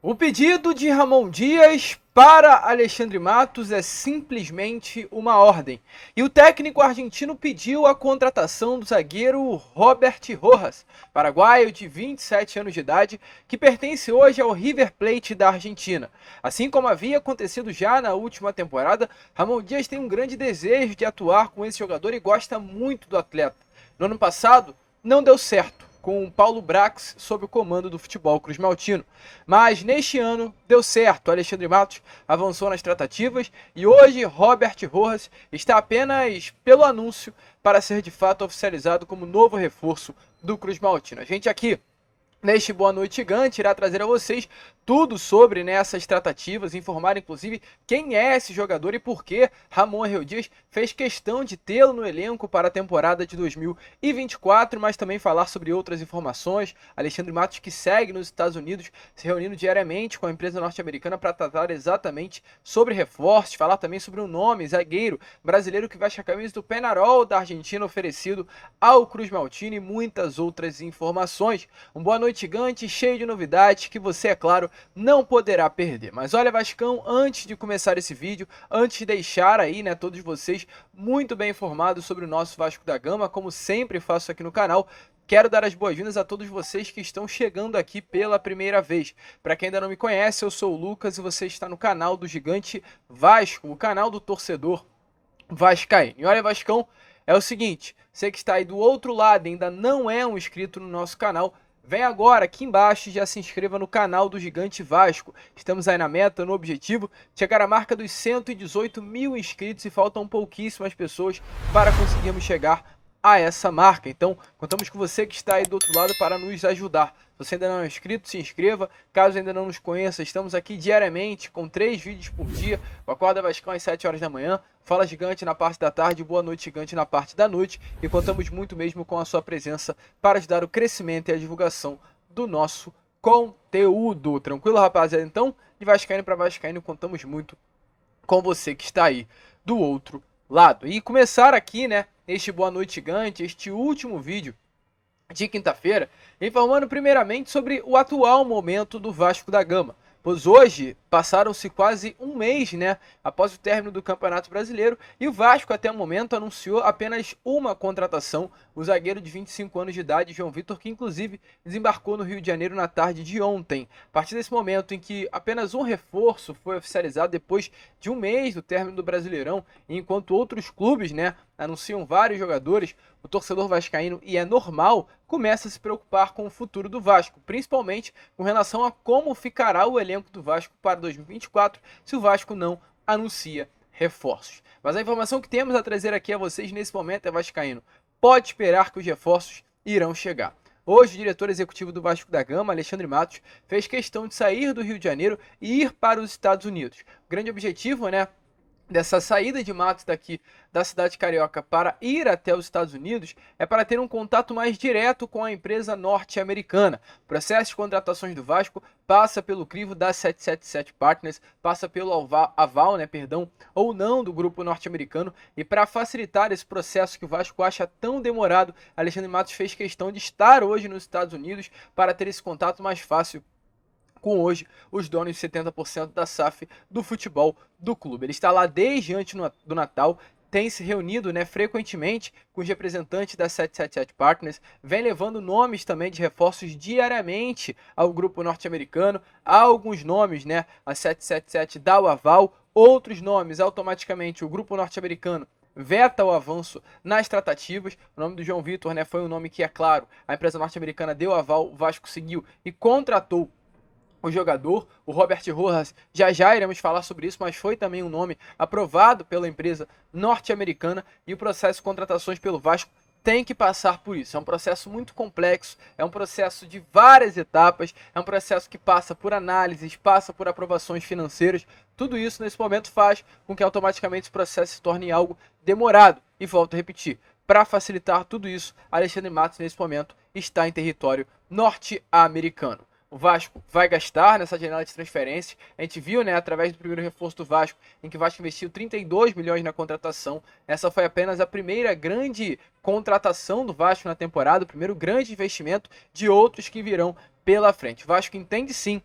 O pedido de Ramon Dias para Alexandre Matos é simplesmente uma ordem. E o técnico argentino pediu a contratação do zagueiro Robert Rojas, paraguaio de 27 anos de idade, que pertence hoje ao River Plate da Argentina. Assim como havia acontecido já na última temporada, Ramon Dias tem um grande desejo de atuar com esse jogador e gosta muito do atleta. No ano passado, não deu certo com o Paulo Brax sob o comando do Futebol Cruz-Maltino. Mas neste ano deu certo, Alexandre Matos avançou nas tratativas e hoje Robert Rojas está apenas pelo anúncio para ser de fato oficializado como novo reforço do Cruz-Maltino. A gente aqui neste Boa Noite Gigante irá trazer a vocês tudo sobre essas tratativas, informar inclusive quem é esse jogador e por que Ramon Dias fez questão de tê-lo no elenco para a temporada de 2024, mas também falar sobre outras informações. Alexandre Matos, que segue nos Estados Unidos, se reunindo diariamente com a empresa norte-americana para tratar exatamente sobre reforços, falar também sobre um nome, zagueiro brasileiro que veste a camisa do Peñarol da Argentina, oferecido ao Cruz-Maltino, e muitas outras informações. Um Boa Noite Gigante cheio de novidades que você, é claro, não poderá perder. Mas olha, Vascão, antes de começar esse vídeo, antes de deixar aí, todos vocês muito bem informados sobre o nosso Vasco da Gama, como sempre faço aqui no canal, quero dar as boas-vindas a todos vocês que estão chegando aqui pela primeira vez. Para quem ainda não me conhece, eu sou o Lucas e você está no canal do Gigante Vasco, o canal do torcedor vascaíno. E olha, Vascão, é o seguinte, você que está aí do outro lado e ainda não é um inscrito no nosso canal, vem agora aqui embaixo e já se inscreva no canal do Gigante Vasco. Estamos aí na meta, no objetivo, de chegar à marca dos 118 mil inscritos e faltam pouquíssimas pessoas para conseguirmos chegar a essa marca. Então, contamos com você que está aí do outro lado para nos ajudar. Se você ainda não é inscrito, se inscreva. Caso ainda não nos conheça, estamos aqui diariamente com 3 vídeos por dia. O Acorda Vascão às 7 horas da manhã, Fala Gigante na parte da tarde, Boa Noite Gigante na parte da noite. E contamos muito mesmo com a sua presença para ajudar o crescimento e a divulgação do nosso conteúdo. Tranquilo, rapaziada? Então, de Vascaíno para Vascaíno, contamos muito com você que está aí do outro lado. E começar aqui, este Boa Noite Gigante, este último vídeo de quinta-feira, informando primeiramente sobre o atual momento do Vasco da Gama. Pois hoje passaram-se quase um mês, após o término do Campeonato Brasileiro, e o Vasco até o momento anunciou apenas uma contratação, o zagueiro de 25 anos de idade, João Vitor, que inclusive desembarcou no Rio de Janeiro na tarde de ontem. A partir desse momento em que apenas um reforço foi oficializado depois de um mês do término do Brasileirão, e enquanto outros clubes, anunciam vários jogadores, o torcedor vascaíno, e é normal, começa a se preocupar com o futuro do Vasco, principalmente com relação a como ficará o elenco do Vasco para 2024, se o Vasco não anuncia reforços. Mas a informação que temos a trazer aqui a vocês nesse momento é vascaíno. Pode esperar que os reforços irão chegar. Hoje, o diretor executivo do Vasco da Gama, Alexandre Matos, fez questão de sair do Rio de Janeiro e ir para os Estados Unidos. O grande objetivo, dessa saída de Matos daqui da cidade carioca para ir até os Estados Unidos é para ter um contato mais direto com a empresa norte-americana. O processo de contratações do Vasco passa pelo crivo da 777 Partners, passa pelo aval, ou não do grupo norte-americano, e para facilitar esse processo que o Vasco acha tão demorado, Alexandre Matos fez questão de estar hoje nos Estados Unidos para ter esse contato mais fácil com hoje os donos de 70% da SAF do futebol do clube. Ele está lá desde antes do Natal, tem se reunido frequentemente com os representantes da 777 Partners, vem levando nomes também de reforços diariamente ao grupo norte-americano. Há alguns nomes, a 777 dá o aval, outros nomes automaticamente o grupo norte-americano veta o avanço nas tratativas. O nome do João Vitor foi um nome que, é claro, a empresa norte-americana deu aval, o Vasco seguiu e contratou o jogador. O Robert Rojas, já iremos falar sobre isso, mas foi também um nome aprovado pela empresa norte-americana, e o processo de contratações pelo Vasco tem que passar por isso. É um processo muito complexo, é um processo de várias etapas, é um processo que passa por análises, passa por aprovações financeiras. Tudo isso nesse momento faz com que automaticamente esse processo se torne algo demorado. E volto a repetir, para facilitar tudo isso, Alexandre Matos nesse momento está em território norte-americano. O Vasco vai gastar nessa janela de transferência. A gente viu, através do primeiro reforço do Vasco, em que o Vasco investiu 32 milhões na contratação. Essa foi apenas a primeira grande contratação do Vasco na temporada, o primeiro grande investimento de outros que virão pela frente. O Vasco entende sim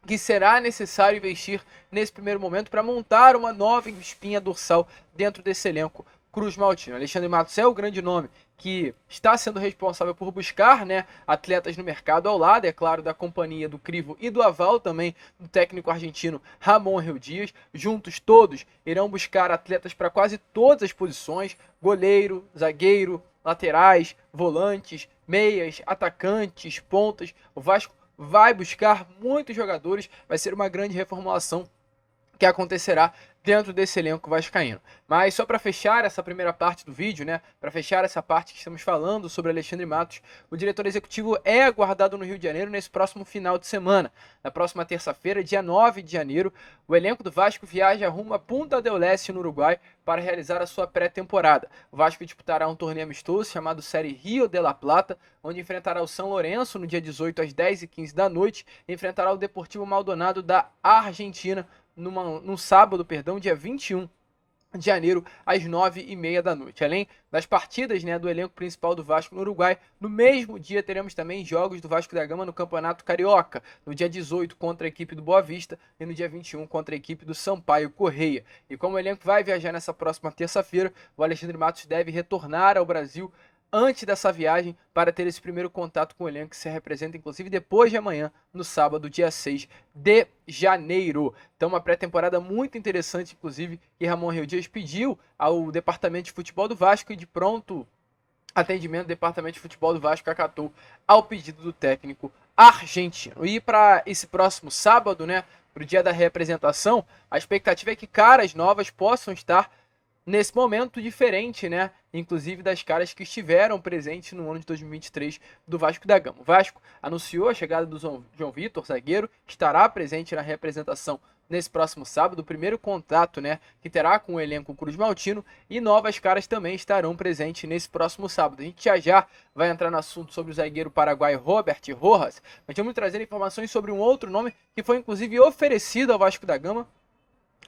que será necessário investir nesse primeiro momento para montar uma nova espinha dorsal dentro desse elenco Cruz Maltino. Alexandre Matos é o grande nome que está sendo responsável por buscar, né, atletas no mercado ao lado, é claro, da companhia do Crivo e do aval também do técnico argentino Ramon Reu Dias. Juntos todos irão buscar atletas para quase todas as posições: goleiro, zagueiro, laterais, volantes, meias, atacantes, pontas. O Vasco vai buscar muitos jogadores, vai ser uma grande reformulação que acontecerá dentro desse elenco vascaíno. Mas só para fechar essa primeira parte do vídeo, né, para fechar essa parte que estamos falando sobre Alexandre Matos, o diretor executivo é aguardado no Rio de Janeiro nesse próximo final de semana. Na próxima terça-feira, dia 9 de janeiro, o elenco do Vasco viaja rumo a Punta del Este, no Uruguai, para realizar a sua pré-temporada. O Vasco disputará um torneio amistoso chamado Série Rio de la Plata, onde enfrentará o São Lourenço no dia 18 às 10h15 da noite e enfrentará o Deportivo Maldonado da Argentina num sábado, dia 21 de janeiro, às 9h30 da noite. Além das partidas, né, do elenco principal do Vasco no Uruguai, no mesmo dia teremos também jogos do Vasco da Gama no Campeonato Carioca, no dia 18 contra a equipe do Boa Vista e no dia 21 contra a equipe do Sampaio Correia. E como o elenco vai viajar nessa próxima terça-feira, o Alexandre Matos deve retornar ao Brasil antes dessa viagem para ter esse primeiro contato com o elenco, que se representa inclusive depois de amanhã, no sábado, dia 6 de janeiro. Então uma pré-temporada muito interessante, inclusive, que Ramon Reu Dias pediu ao departamento de futebol do Vasco e de pronto atendimento do departamento de futebol do Vasco acatou ao pedido do técnico argentino. E para esse próximo sábado, né, para o dia da representação, a expectativa é que caras novas possam estar nesse momento diferente, né? Inclusive das caras que estiveram presentes no ano de 2023 do Vasco da Gama. O Vasco anunciou a chegada do João Vitor, zagueiro, que estará presente na representação nesse próximo sábado, o primeiro contato, né, que terá com o elenco Cruz Maltino, e novas caras também estarão presentes nesse próximo sábado. A gente já vai entrar no assunto sobre o zagueiro paraguaio Robert Rojas, mas vamos trazer informações sobre um outro nome que foi inclusive oferecido ao Vasco da Gama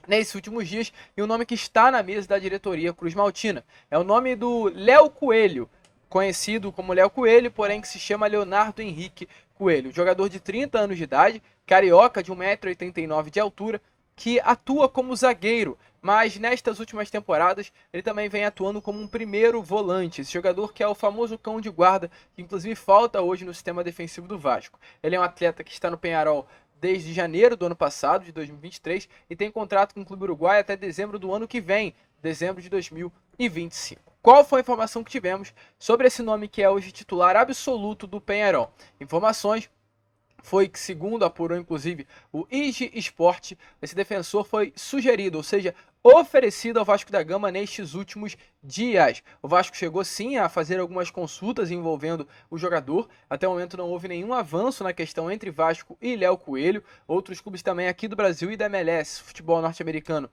nesses últimos dias, e o nome que está na mesa da diretoria Cruz Maltina é o nome do Léo Coelho, conhecido como Léo Coelho, porém que se chama Leonardo Henrique Coelho, jogador de 30 anos de idade, carioca, de 1,89 m de altura, que atua como zagueiro, mas nestas últimas temporadas ele também vem atuando como um primeiro volante, esse jogador que é o famoso cão de guarda, que inclusive falta hoje no sistema defensivo do Vasco. Ele é um atleta que está no Peñarol desde janeiro do ano passado, de 2023, e tem contrato com o clube uruguaio até dezembro do ano que vem, dezembro de 2025. Qual foi a informação que tivemos sobre esse nome que é hoje titular absoluto do Peñarol? Informações foi que, segundo apurou inclusive o IG Sport, esse defensor foi sugerido, ou seja, oferecido ao Vasco da Gama nestes últimos dias. O Vasco chegou sim a fazer algumas consultas envolvendo o jogador. Até o momento não houve nenhum avanço na questão entre Vasco e Léo Coelho. Outros clubes também aqui do Brasil e da MLS, futebol norte-americano,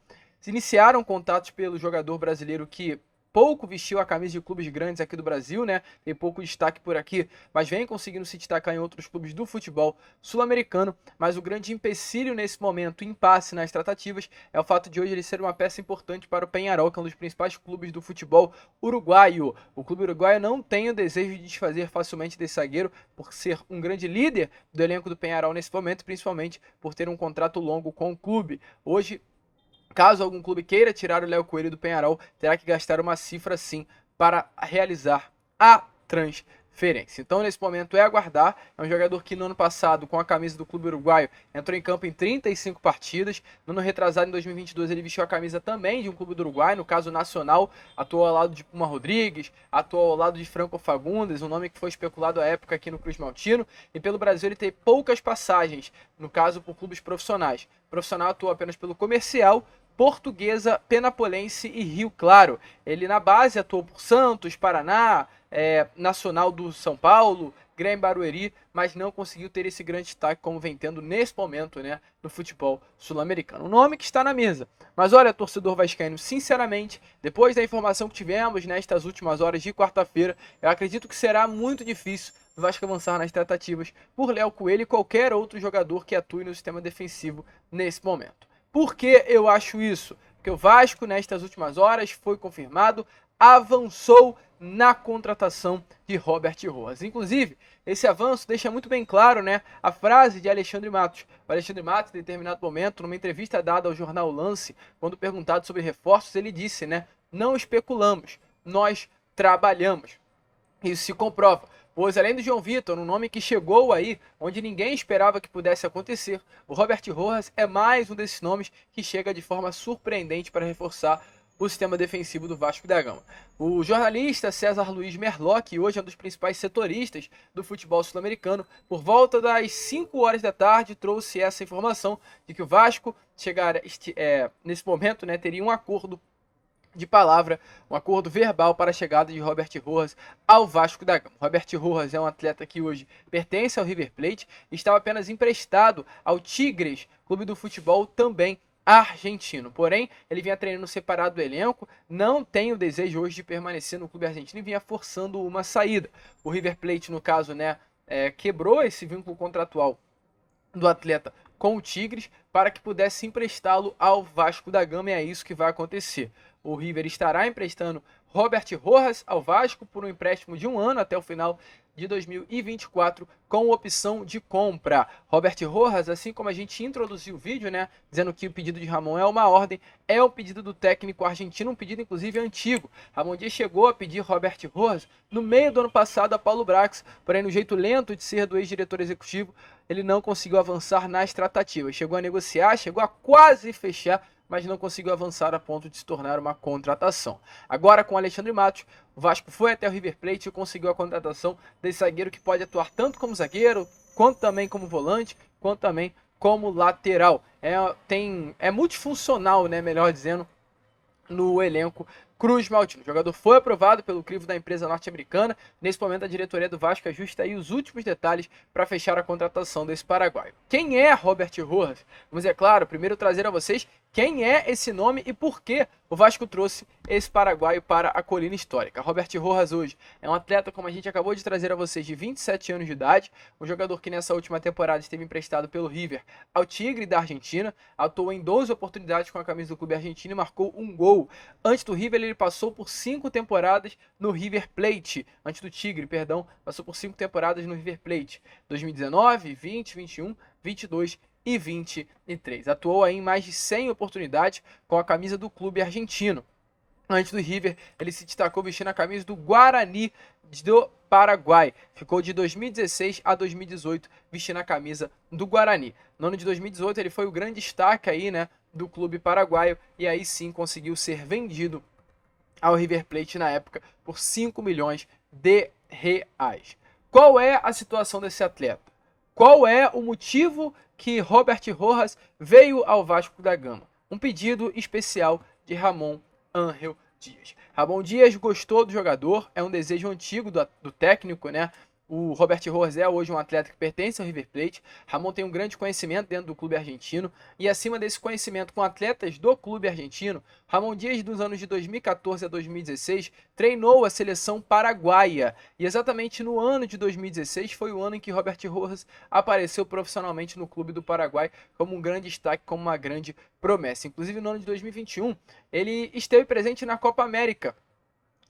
iniciaram contatos pelo jogador brasileiro que pouco vestiu a camisa de clubes grandes aqui do Brasil, né? Tem pouco destaque por aqui, mas vem conseguindo se destacar em outros clubes do futebol sul-americano. Mas o grande empecilho nesse momento, impasse nas tratativas, é o fato de hoje ele ser uma peça importante para o Peñarol, que é um dos principais clubes do futebol uruguaio. O clube uruguaio não tem o desejo de desfazer facilmente desse zagueiro, por ser um grande líder do elenco do Peñarol nesse momento, principalmente por ter um contrato longo com o clube. Hoje, caso algum clube queira tirar o Léo Coelho do Peñarol, terá que gastar uma cifra sim para realizar a transferência. Então nesse momento é aguardar. É um jogador que no ano passado, com a camisa do clube uruguaio, entrou em campo em 35 partidas. No ano retrasado, em 2022, ele vestiu a camisa também de um clube do Uruguai, no caso Nacional, atuou ao lado de Puma Rodrigues, atuou ao lado de Franco Fagundes, um nome que foi especulado à época aqui no Cruz Maltino. E pelo Brasil ele teve poucas passagens, no caso por clubes profissionais. O profissional atuou apenas pelo Comercial, Portuguesa, Penapolense e Rio Claro. Ele na base atuou por Santos, Paraná, Nacional do São Paulo, Grêmio Barueri, mas não conseguiu ter esse grande destaque como vem tendo nesse momento, né, no futebol sul-americano. O nome que está na mesa. Mas olha, torcedor vascaíno, sinceramente, depois da informação que tivemos nestas últimas horas de quarta-feira, eu acredito que será muito difícil o Vasco avançar nas tratativas por Léo Coelho e qualquer outro jogador que atue no sistema defensivo nesse momento. Por que eu acho isso? Porque o Vasco, nestas últimas horas, foi confirmado, avançou na contratação de Robert Rojas. Inclusive, esse avanço deixa muito bem claro, né, a frase de Alexandre Matos. O Alexandre Matos, em determinado momento, numa entrevista dada ao jornal Lance, quando perguntado sobre reforços, ele disse, né, não especulamos, nós trabalhamos. Isso se comprova, pois além do João Vitor, um nome que chegou aí, onde ninguém esperava que pudesse acontecer, o Robert Rojas é mais um desses nomes que chega de forma surpreendente para reforçar o sistema defensivo do Vasco da Gama. O jornalista César Luiz Merlock, que hoje é um dos principais setoristas do futebol sul-americano, por volta das 5 horas da tarde, trouxe essa informação de que o Vasco nesse momento, né, teria um acordo de palavra, um acordo verbal para a chegada de Robert Rojas ao Vasco da Gama. Robert Rojas é um atleta que hoje pertence ao River Plate e estava apenas emprestado ao Tigres, clube do futebol também argentino. Porém, ele vinha treinando separado do elenco, não tem o desejo hoje de permanecer no clube argentino e vinha forçando uma saída. O River Plate, no caso, né, quebrou esse vínculo contratual do atleta com o Tigres para que pudesse emprestá-lo ao Vasco da Gama, e é isso que vai acontecer. O River estará emprestando Robert Rojas ao Vasco por um empréstimo de 1 ano até o final de 2024 com opção de compra. Robert Rojas, assim como a gente introduziu o vídeo, né, dizendo que o pedido de Ramon é uma ordem, é o pedido do técnico argentino, um pedido inclusive antigo. Ramon Dias chegou a pedir Robert Rojas no meio do ano passado a Paulo Brax, porém no jeito lento de ser do ex-diretor executivo, ele não conseguiu avançar nas tratativas. Chegou a negociar, chegou a quase fechar, mas não conseguiu avançar a ponto de se tornar uma contratação. Agora, com Alexandre Matos, o Vasco foi até o River Plate e conseguiu a contratação desse zagueiro que pode atuar tanto como zagueiro, quanto também como volante, quanto também como lateral. É multifuncional, né, melhor dizendo, no elenco Cruz Maltino. O jogador foi aprovado pelo crivo da empresa norte-americana. Nesse momento, a diretoria do Vasco ajusta aí os últimos detalhes para fechar a contratação desse paraguaio. Quem é Robert Rojas? Vamos, é claro, primeiro trazer a vocês quem é esse nome e por que o Vasco trouxe esse paraguaio para a colina histórica. Robert Rojas hoje é um atleta, como a gente acabou de trazer a vocês, de 27 anos de idade, um jogador que nessa última temporada esteve emprestado pelo River ao Tigre da Argentina, atuou em 12 oportunidades com a camisa do clube argentino e marcou um gol. Antes do River, ele passou por 5 temporadas no River Plate, antes do Tigre, perdão, passou por 5 temporadas no River Plate, 2019, 20, 21, 22 e 23. Atuou aí em mais de 100 oportunidades com a camisa do clube argentino. Antes do River, ele se destacou vestindo a camisa do Guarani do Paraguai. Ficou de 2016 a 2018 vestindo a camisa do Guarani. No ano de 2018, ele foi o grande destaque aí, né, do clube paraguaio, e aí sim conseguiu ser vendido ao River Plate na época por 5 milhões de reais. Qual é a situação desse atleta? Qual é o motivo que Robert Rojas veio ao Vasco da Gama? Um pedido especial de Ramon Ángel Dias. Ramon Dias gostou do jogador, é um desejo antigo do técnico, né? O Robert Rojas é hoje um atleta que pertence ao River Plate. Ramon tem um grande conhecimento dentro do clube argentino. E acima desse conhecimento com atletas do clube argentino, Ramon Dias, dos anos de 2014 a 2016, treinou a seleção paraguaia. E exatamente no ano de 2016 foi o ano em que Robert Rojas apareceu profissionalmente no clube do Paraguai como um grande destaque, como uma grande promessa. Inclusive no ano de 2021, ele esteve presente na Copa América,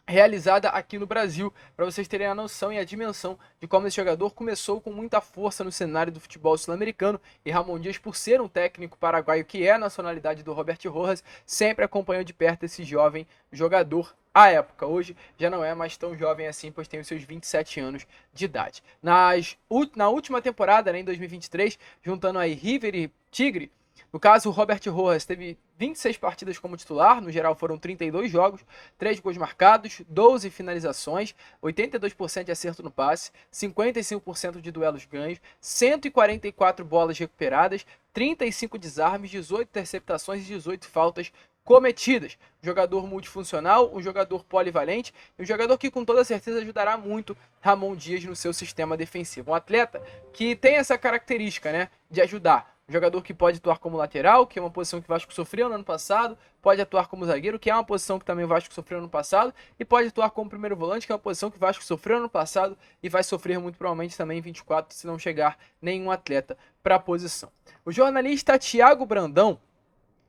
realizada aqui no Brasil, para vocês terem a noção e a dimensão de como esse jogador começou com muita força no cenário do futebol sul-americano, e Ramon Dias, por ser um técnico paraguaio que é a nacionalidade do Robert Rojas, sempre acompanhou de perto esse jovem jogador à época. Hoje já não é mais tão jovem assim, pois tem os seus 27 anos de idade. Na última temporada, né, em 2023, juntando aí River e Tigre, no caso, o Robert Rojas teve 26 partidas como titular, no geral foram 32 jogos, 3 gols marcados, 12 finalizações, 82% de acerto no passe, 55% de duelos ganhos, 144 bolas recuperadas, 35 desarmes, 18 interceptações e 18 faltas cometidas. Jogador multifuncional, um jogador polivalente e um jogador que com toda certeza ajudará muito Ramon Dias no seu sistema defensivo. Um atleta que tem essa característica, né, de ajudar. Um jogador que pode atuar como lateral, que é uma posição que o Vasco sofreu no ano passado, pode atuar como zagueiro, que é uma posição que também o Vasco sofreu no ano passado, e pode atuar como primeiro volante, que é uma posição que o Vasco sofreu no ano passado e vai sofrer muito provavelmente também em 24, se não chegar nenhum atleta para a posição. O jornalista Thiago Brandão,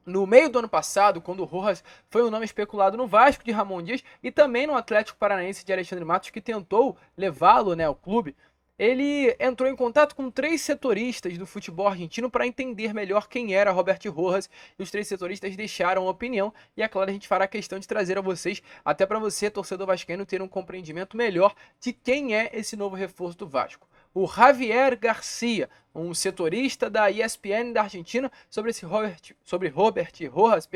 no meio do ano passado, quando o Rojas foi um nome especulado no Vasco de Ramon Dias e também no Atlético Paranaense de Alexandre Matos, que tentou levá-lo, né, ao clube, ele entrou em contato com 3 setoristas do futebol argentino para entender melhor quem era Robert Rojas, e os 3 setoristas deixaram a opinião, e é claro, a gente fará questão de trazer a vocês, até para você, torcedor vascaíno, ter um compreendimento melhor de quem é esse novo reforço do Vasco. O Javier Garcia, um setorista da ESPN da Argentina, sobre Robert Rojas,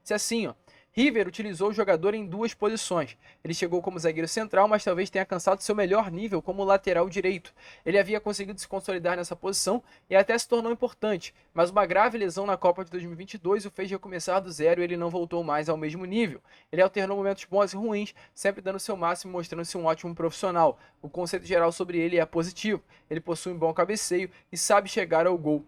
disse assim, ó: River utilizou o jogador em 2 posições. Ele chegou como zagueiro central, mas talvez tenha alcançado seu melhor nível como lateral direito. Ele havia conseguido se consolidar nessa posição e até se tornou importante, mas uma grave lesão na Copa de 2022 o fez recomeçar do zero e ele não voltou mais ao mesmo nível. Ele alternou momentos bons e ruins, sempre dando seu máximo e mostrando-se um ótimo profissional. O conceito geral sobre ele é positivo. Ele possui um bom cabeceio e sabe chegar ao gol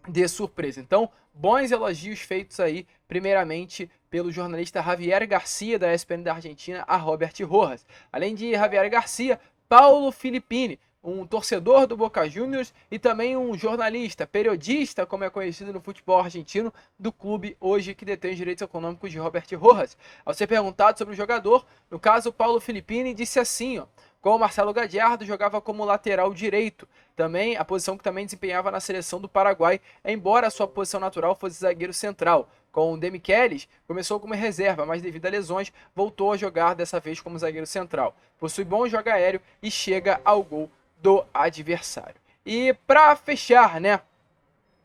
de surpresa. Então, bons elogios feitos aí, primeiramente, pelo jornalista Javier Garcia, da ESPN da Argentina, a Robert Rojas. Além de Javier Garcia, Paulo Filippini, um torcedor do Boca Juniors e também um jornalista, periodista, como é conhecido no futebol argentino, do clube hoje que detém os direitos econômicos de Robert Rojas. Ao ser perguntado sobre o jogador, no caso, Paulo Filippini disse assim, ó: com o Marcelo Gallardo, jogava como lateral direito, também a posição que também desempenhava na seleção do Paraguai, embora a sua posição natural fosse zagueiro central. Com o Demichelis, começou como reserva, mas devido a lesões, voltou a jogar dessa vez como zagueiro central. Possui bom jogo aéreo e chega ao gol do adversário. E para fechar, né,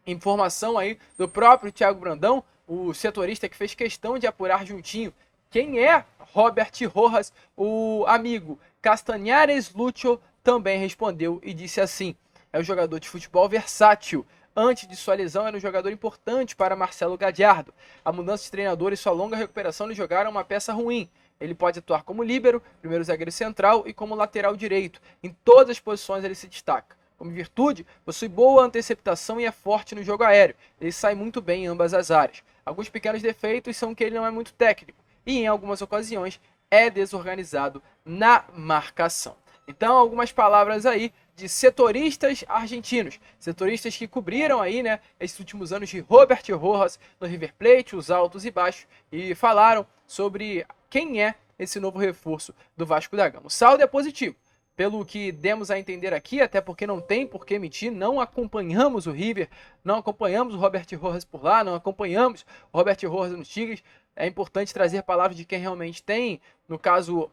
informação aí do próprio Thiago Brandão, o setorista que fez questão de apurar juntinho quem é Robert Rojas, o amigo Castanhares Lúcio também respondeu e disse assim: é um jogador de futebol versátil. Antes de sua lesão, era um jogador importante para Marcelo Gallardo. A mudança de treinador e sua longa recuperação lhe jogaram uma peça ruim. Ele pode atuar como líbero, primeiro zagueiro central e como lateral direito. Em todas as posições ele se destaca. Como virtude, possui boa antecipação e é forte no jogo aéreo. Ele sai muito bem em ambas as áreas. Alguns pequenos defeitos são que ele não é muito técnico e, em algumas ocasiões, é desorganizado na marcação. Então, algumas palavras aí de setoristas argentinos, setoristas que cobriram aí, né, esses últimos anos de Robert Rojas no River Plate, os altos e baixos, e falaram sobre quem é esse novo reforço do Vasco da Gama. O saldo é positivo, pelo que demos a entender aqui, até porque não tem por que mentir, não acompanhamos o River, não acompanhamos o Robert Rojas por lá, não acompanhamos o Robert Rojas nos Tigres. É importante trazer palavras de quem realmente tem, no caso,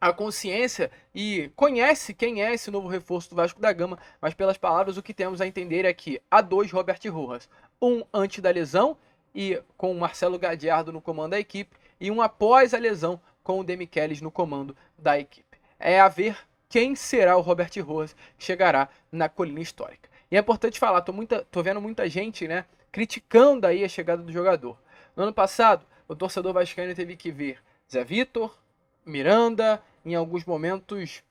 a consciência e conhece quem é esse novo reforço do Vasco da Gama, mas pelas palavras o que temos a entender é que há 2 Robert Rojas, um antes da lesão e com o Marcelo Gallardo no comando da equipe, e um após a lesão com o Demichelis no comando da equipe. É a ver quem será o Robert Rojas que chegará na colina histórica. E é importante falar, tô vendo muita gente, né, criticando aí a chegada do jogador. No ano passado, o torcedor vascaíno teve que ver Zé Vitor, Miranda, em alguns momentos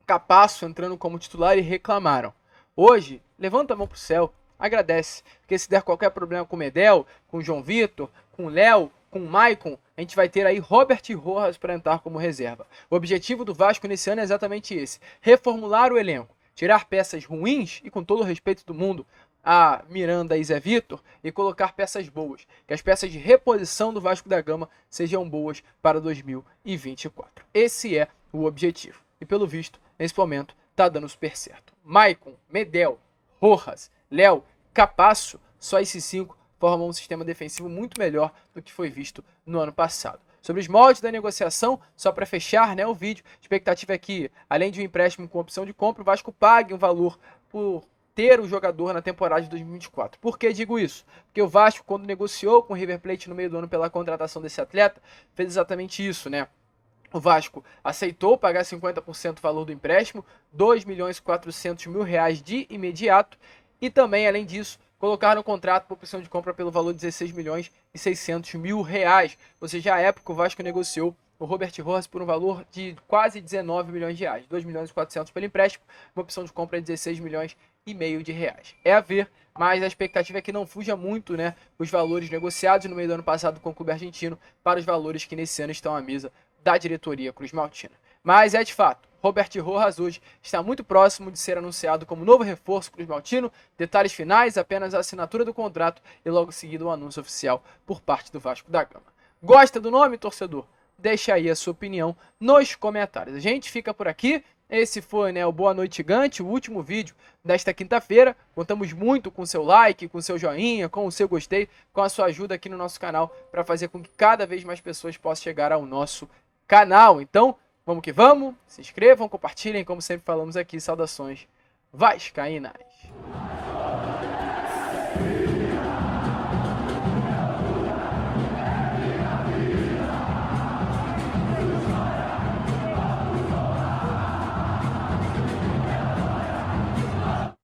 Capasso entrando como titular e reclamaram. Hoje, levanta a mão pro céu, agradece, porque se der qualquer problema com o Medel, com o João Vitor, com o Léo, com o Maicon, a gente vai ter aí Robert Rojas para entrar como reserva. O objetivo do Vasco nesse ano é exatamente esse: reformular o elenco, tirar peças ruins, e com todo o respeito do mundo a Miranda e Zé Vitor, e colocar peças boas, que as peças de reposição do Vasco da Gama sejam boas para 2024. Esse é o objetivo. E pelo visto, nesse momento, tá dando super certo. Maicon, Medel, Rojas, Léo, Capasso, só esses 5 formam um sistema defensivo muito melhor do que foi visto no ano passado. Sobre os moldes da negociação, só para fechar, né, o vídeo, a expectativa é que, além de um empréstimo com opção de compra, o Vasco pague um valor por ter o jogador na temporada de 2024. Por que digo isso? Porque o Vasco, quando negociou com o River Plate no meio do ano pela contratação desse atleta, fez exatamente isso, né? O Vasco aceitou pagar 50% do valor do empréstimo, R$ 2.400.000 de imediato, e também, além disso, colocaram no contrato por opção de compra pelo valor de R$ 16.600.000. Ou seja, à época o Vasco negociou o Robert Rojas por um valor de quase R$ 19 milhões, R$ 2.400.000 pelo empréstimo, uma opção de compra de R$ 16,5 milhões. É a ver, mas a expectativa é que não fuja muito, né, os valores negociados no meio do ano passado com o clube argentino para os valores que nesse ano estão à mesa da diretoria cruzmaltina. Mas é de fato, Robert Rojas hoje está muito próximo de ser anunciado como novo reforço Cruz Maltino. Detalhes finais, apenas a assinatura do contrato e logo seguido o anúncio oficial por parte do Vasco da Gama. Gosta do nome, torcedor? Deixa aí a sua opinião nos comentários. A gente fica por aqui. Esse foi, o Boa Noite Gigante, o último vídeo desta quinta-feira. Contamos muito com o seu like, com o seu joinha, com o seu gostei, com a sua ajuda aqui no nosso canal para fazer com que cada vez mais pessoas possam chegar ao nosso canal. Então, vamos que vamos, se inscrevam, compartilhem, como sempre falamos aqui, saudações vascaínas.